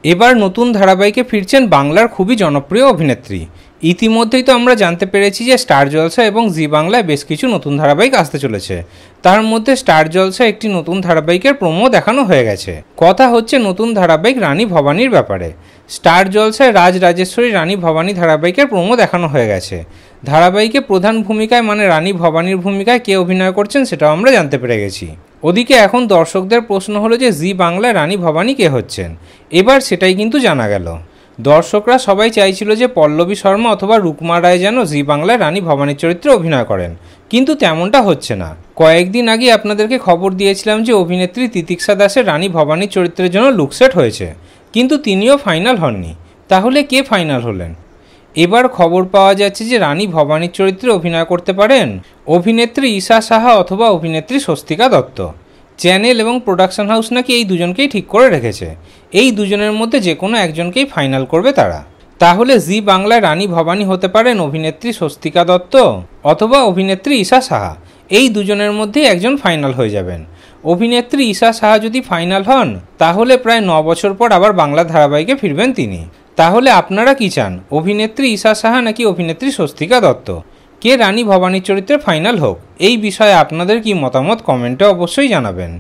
এবার নতুন ধারাবাহিকে ফিরছেন বাংলার খুবই জনপ্রিয় অভিনেত্রী। ইতিমধ্যেই তো আমরা জানতে পেরেছি যে স্টার জলসা এবং জি বাংলায় বেশ কিছু নতুন ধারাবাহিক আসতে চলেছে। তার মধ্যে স্টার জলসা একটি নতুন ধারাবাহিকের প্রোমো দেখানো হয়ে গেছে। কথা হচ্ছে নতুন ধারাবাহিক রানী ভবানীর ব্যাপারে। স্টার জলসায় রাজ রাজেশ্বরী রানী ভবানী ধারাবাহিকের প্রোমো দেখানো হয়ে গেছে। ধারাবাহিকে প্রধান ভূমিকায় মানে রানী ভবানীর ভূমিকায় কে অভিনয় করছেন সেটাও আমরা জানতে পেরে গেছি। ওদিকে এখন দর্শকদের প্রশ্ন হলো যে জি বাংলায় রানী ভবানী কে হচ্ছেন। এবার সেটাই কিন্তু জানা গেল। দর্শকরা সবাই চাইছিল যে পল্লবী শর্মা অথবা রুকমা রায় যেন জি বাংলায় রানী ভবানীর চরিত্রে অভিনয় করেন, কিন্তু তেমনটা হচ্ছে না। কয়েকদিন আগে আপনাদেরকে খবর দিয়েছিলাম যে অভিনেত্রী তিতিক্ষা দাসের রানী ভবানীর চরিত্রের জন্য লুকসেট হয়েছে, কিন্তু তিনিও ফাইনাল হননি। তাহলে কে ফাইনাল হলেন? এবার খবর পাওয়া যাচ্ছে যে রানী ভবানীর চরিত্রে অভিনয় করতে পারেন অভিনেত্রী ঈশা সাহা অথবা অভিনেত্রী স্বস্তিকা দত্ত। চ্যানেল এবং প্রোডাকশন হাউস নাকি এই দুজনকেই ঠিক করে রেখেছে। এই দুজনের মধ্যে যে কোনো একজনকেই ফাইনাল করবে তারা। তাহলে জি বাংলায় রানী ভবানী হতে পারেন অভিনেত্রী স্বস্তিকা দত্ত অথবা অভিনেত্রী ঈশা সাহা। এই দুজনের মধ্যেই একজন ফাইনাল হয়ে যাবেন। অভিনেত্রী ঈশা সাহা যদি ফাইনাল হন তাহলে প্রায় 9 বছর পর আবার বাংলা ধারাবাহিকে ফিরবেন তিনি। তাহলে আপনারা কি চান, অভিনেত্রী ঈশা সাহা নাকি অভিনেত্রী স্বস্তিকা দত্ত? কে রানী ভবানীর চরিত্রে ফাইনাল হোক? এই বিষয়ে আপনাদের কি মতামত কমেন্টে অবশ্যই জানাবেন।